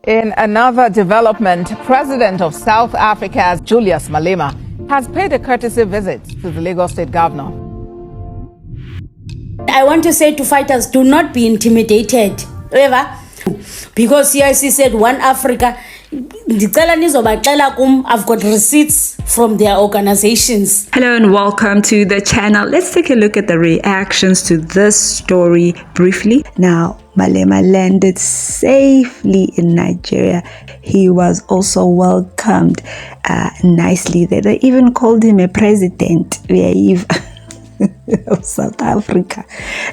In another development, President of South Africa, Julius Malema, has paid a courtesy visit to the Lagos State Governor. I want to say to fighters, do not be intimidated. However, because CIC said One Africa, I've got receipts from their organizations. Hello and welcome to the channel. Let's take a look at the reactions to this story briefly. Now, Malema landed safely in Nigeria. He was also welcomed nicely there. They even called him a president of South Africa.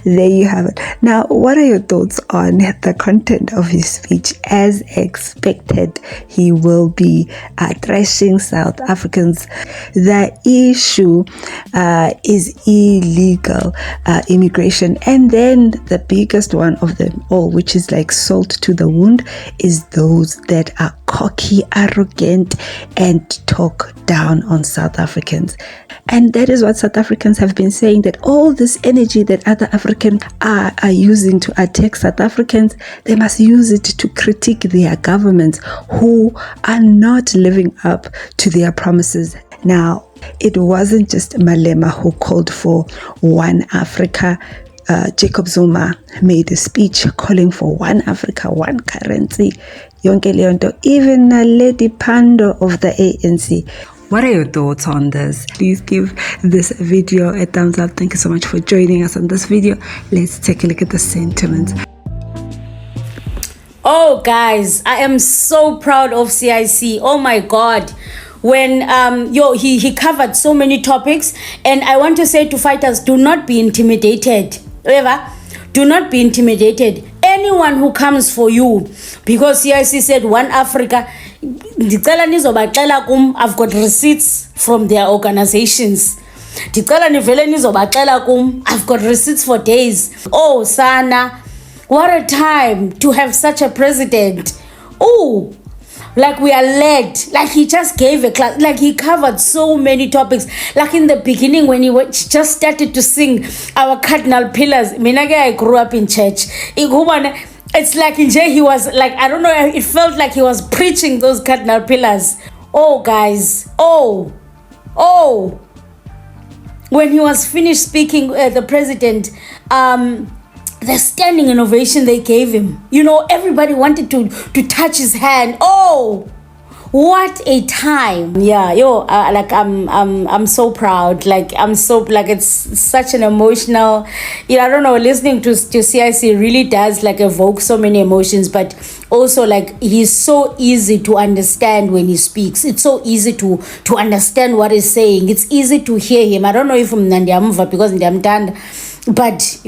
There you have it. Now, what are your thoughts on the content of his speech? As expected, he will be addressing South Africans. The issue is illegal immigration, and then the biggest one of them all, which is like salt to the wound, is those that are cocky, arrogant, and talk down on South Africans. And that is what South Africans have been saying, that all this energy that other Africans are using to attack South Africans, they must use it to critique their governments who are not living up to their promises. Now, it wasn't just Malema who called for One Africa. Jacob Zuma made a speech calling for One Africa, one currency. Yonke Leonto, even Lady Pando of the ANC. What are your thoughts on this? Please give this video a thumbs up. Thank you so much for joining us on this video. Let's take a look at the sentiments. Oh, guys, I am so proud of CIC. Oh my God. When he covered so many topics, and I want to say to fighters, do not be intimidated. However, do not be intimidated. Anyone who comes for you, because CIC said One Africa, I've got receipts from their organizations. I've got receipts for days. Oh, Sana, what a time to have such a president. Oh, like we are led, like he just gave a class, like he covered so many topics. Like in the beginning when he just started to sing our cardinal pillars. I grew up in church. It's like he was like, I don't know, it felt like he was preaching those cardinal pillars. Oh, guys, oh. When he was finished speaking, the president, the standing ovation they gave him, everybody wanted to touch his hand. Oh, what a time. Yeah, I'm so proud. It's such an emotional, I don't know, listening to CIC really does evoke so many emotions, but also he's so easy to understand when he speaks. It's so easy to understand what he's saying. It's easy to hear him. I don't know if I'm Nandiamuva because Nandiamtanda, but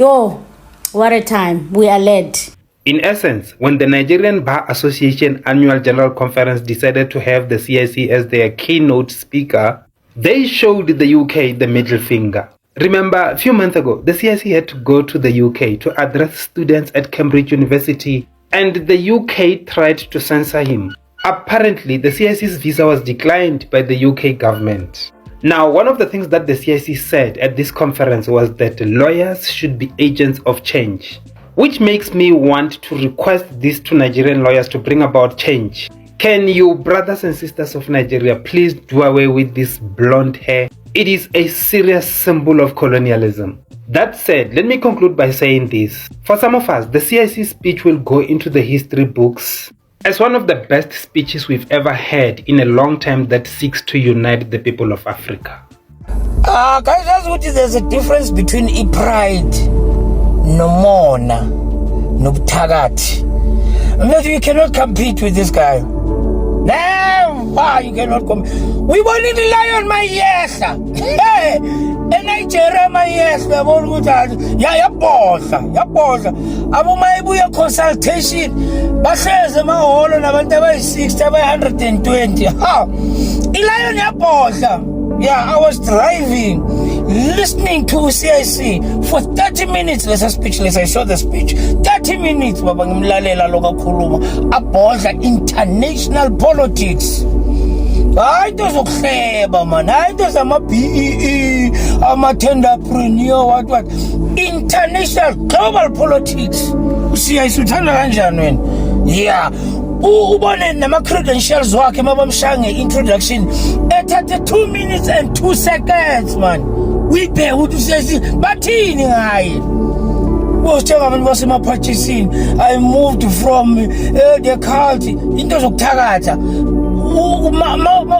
what a time. We are led. In essence, when the Nigerian Bar Association Annual General Conference decided to have the CIC as their keynote speaker, they showed the UK the middle finger. Remember, a few months ago, the CIC had to go to the UK to address students at Cambridge University, and the UK tried to censor him. Apparently, the CIC's visa was declined by the UK government. Now, one of the things that the CIC said at this conference was that lawyers should be agents of change, which makes me want to request this to Nigerian lawyers to bring about change. Can you, brothers and sisters of Nigeria, please do away with this blonde hair? It is a serious symbol of colonialism. That said, let me conclude by saying this. For some of us, the CIC speech will go into the history books as one of the best speeches we've ever had in a long time that seeks to unite the people of Africa. Guys, that's what there's a difference between pride, nomona, nobutagati. You cannot compete with this guy. Never, you cannot compete. We want to rely on my yes. Hey, in Nigeria, my yes. Yeah, boss. Abu Maibuya consultation. Bashes my whole and about 60, 120. Rely on your boss. Yeah, I was driving, listening to CIC for 30 minutes. Let's speechless. I saw the speech. 30 minutes. About international politics. I does a man. I does a BEE. I'm a tenderpreneur. What? International global politics. CIC. Yeah. ubone nama-credentials wakhe mabamshaya introduction ethathe 2 minutes and 2 seconds man. Uyibheke ukuthi usesi bathini ngaye. Usitshela abantu basemapurchasing, I moved from the cult into zokuthakatha.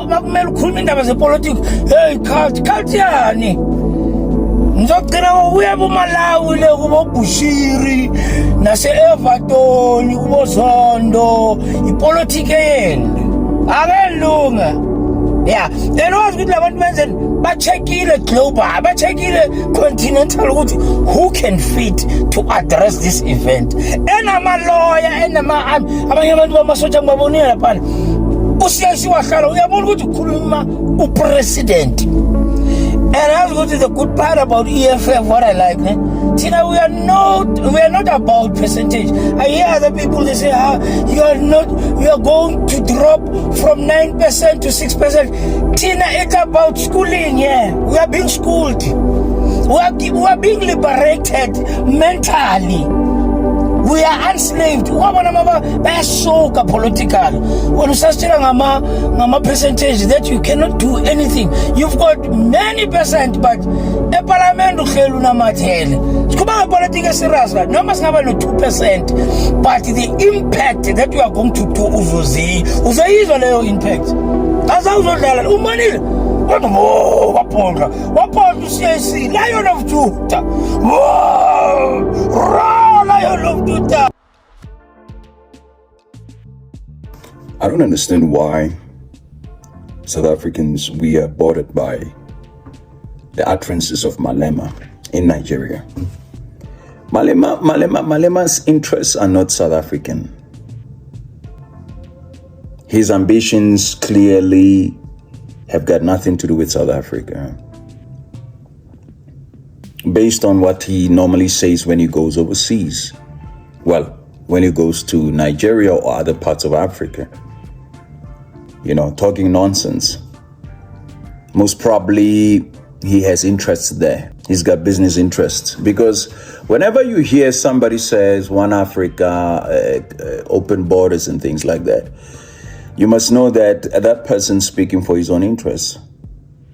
Makumele ukhuluma indaba zepolitics. Hey cult yani. Ngizogcina ngokuya eMalawi le kubo Bushiri nase-Everton kubo Zondo ipolitiki yenu akelunga. Yeah, then wazi ukuthi labantu benzeni bachekile global, bachekile continental ukuthi who can fit to address this event. Enama-lawyer, abanye abantu bamasotsha ngibabonile laphana. Usiyasi wahlala uyabona ukuthi ukhuluma upresident. And that's what is the good part about EFF, what I like. Tina, we are not about percentage. I hear other people, they say, you are going to drop from 9% to 6%. Tina, it's about schooling, yeah. We are being schooled. We are being liberated mentally. We are enslaved. Bayasoka political. When you start ngama percentage that you cannot do anything. You've got many percent, but a parliament uhlelo namathele. Kuba politics serious. No must have no 2%, but the impact that you are going to do uzayizwa leyo impact. Azawuzodlala umanile. Wapondra CIC, Lion of Judah. Lion of Judah. I don't understand why South Africans, we are bothered by the utterances of Malema in Nigeria. Malema's interests are not South African. His ambitions clearly have got nothing to do with South Africa. Based on what he normally says when he goes overseas. Well, when he goes to Nigeria or other parts of Africa. You know, talking nonsense. Most probably he has interests there. He's got business interests. Because whenever you hear somebody says One Africa, open borders and things like that, you must know that that person's speaking for his own interests.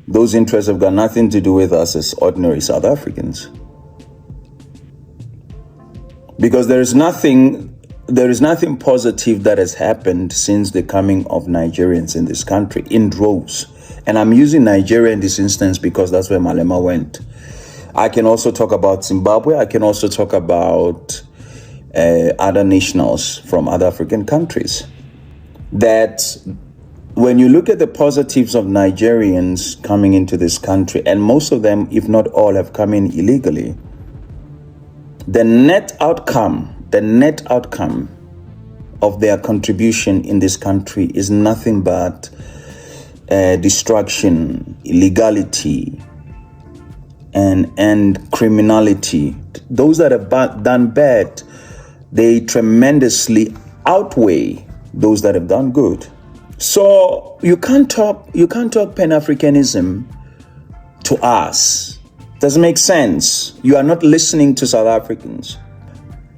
Those interests have got nothing to do with us as ordinary South Africans. Because there is nothing positive that has happened since the coming of Nigerians in this country in droves. And I'm using Nigeria in this instance because that's where Malema went. I can also talk about Zimbabwe. I can also talk about other nationals from other African countries. That when you look at the positives of Nigerians coming into this country, and most of them, if not all, have come in illegally, the net outcome of their contribution in this country is nothing but destruction, illegality, and criminality. Those that have done bad, they tremendously outweigh those that have done good. So you can't talk Pan-Africanism to us. Doesn't make sense. You are not listening to South Africans,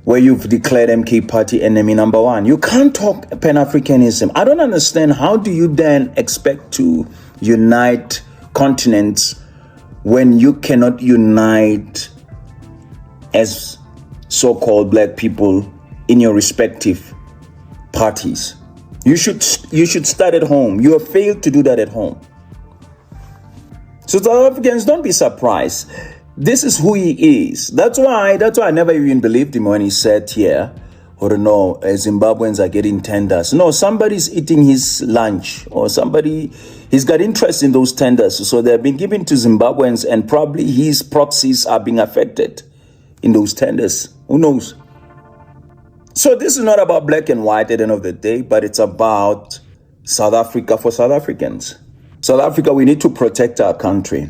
where you've declared MK Party enemy number one. You can't talk Pan-Africanism. I don't understand. How do you then expect to unite continents when you cannot unite as so-called black people in your respective parties? You should start at home. You have failed to do that at home. So South Africans, don't be surprised. This is who he is. That's why I never even believed him when he said here, or no, Zimbabweans are getting tenders. No, somebody's eating his lunch, or he's got interest in those tenders. So they've been given to Zimbabweans, and probably his proxies are being affected in those tenders. Who knows? So this is not about black and white at the end of the day, but it's about South Africa for South Africans. South Africa, we need to protect our country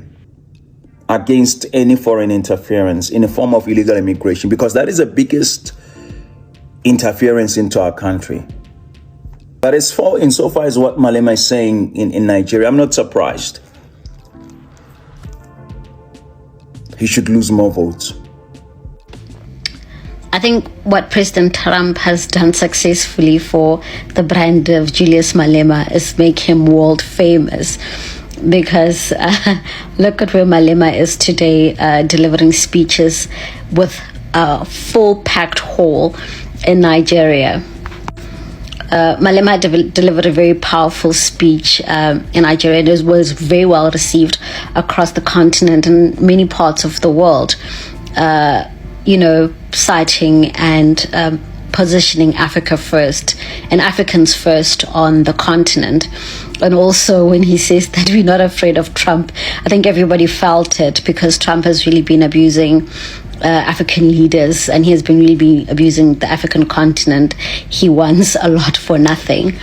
against any foreign interference in the form of illegal immigration, because that is the biggest interference into our country. But insofar as what Malema is saying in Nigeria, I'm not surprised. He should lose more votes. I think what President Trump has done successfully for the brand of Julius Malema is make him world famous. Because look at where Malema is today, delivering speeches with a full packed hall in Nigeria. Malema delivered a very powerful speech in Nigeria. It was very well received across the continent and many parts of the world, citing and positioning Africa first and Africans first on the continent. And also when he says that we're not afraid of Trump, I think everybody felt it, because Trump has really been abusing African leaders, and he has been really abusing the African continent. He wants a lot for nothing,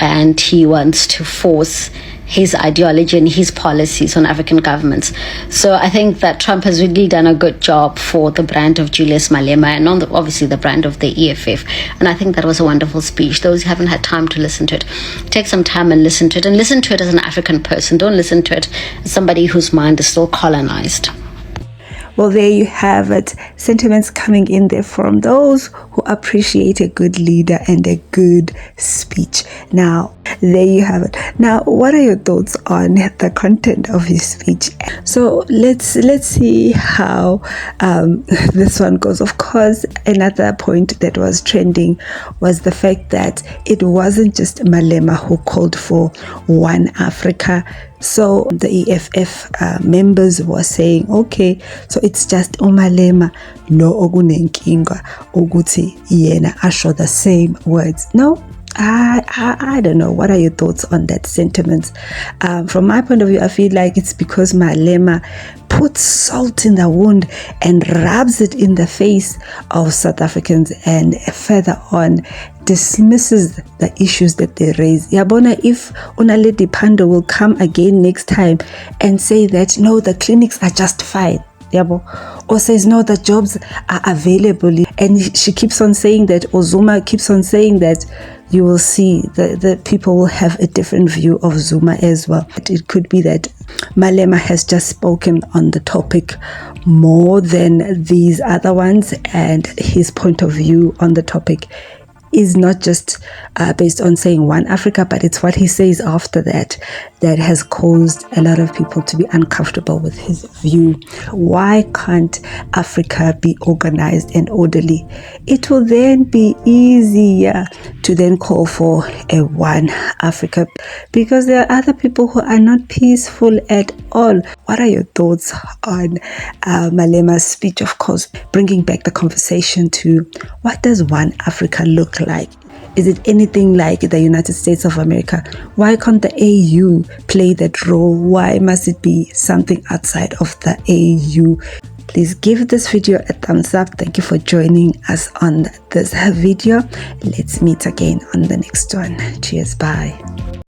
and he wants to force his ideology and his policies on African governments. So I think that Trump has really done a good job for the brand of Julius Malema, and obviously the brand of the EFF. And I think that was a wonderful speech. Those who haven't had time to listen to it, take some time and listen to it, and listen to it as an African person. Don't listen to it as somebody whose mind is still colonized. Well, there you have it. Sentiments coming in there from those who appreciate a good leader and a good speech. Now, there you have it. Now, what are your thoughts on the content of his speech? So let's see how this one goes. Of course, another point that was trending was the fact that it wasn't just Malema who called for one Africa. So the EFF members were saying, okay, so it's just Malema, no ogunenkinga, oguti yena asho the same words. No, I don't know. What are your thoughts on that sentiment? From my point of view, I feel like it's because Malema puts salt in the wound and rubs it in the face of South Africans, and further on dismisses the issues that they raise. Yabona, if Unaledi Pando will come again next time and say that no, the clinics are just fine, or says no, the jobs are available, and she keeps on saying that, or Zuma keeps on saying that, you will see the people will have a different view of Zuma as well. It could be that Malema has just spoken on the topic more than these other ones, and his point of view on the topic is not just based on saying one Africa, but it's what he says after that has caused a lot of people to be uncomfortable with his view. Why can't Africa be organized and orderly? It will then be easier to then call for a one Africa, because there are other people who are not peaceful at all. What are your thoughts on Malema's speech? Of course, bringing back the conversation to what does one Africa look like? Is it anything like the United States of America? Why can't the AU play that role? Why must it be something outside of the AU? Please give this video a thumbs up. Thank you for joining us on this video. Let's meet again on the next one. Cheers. Bye.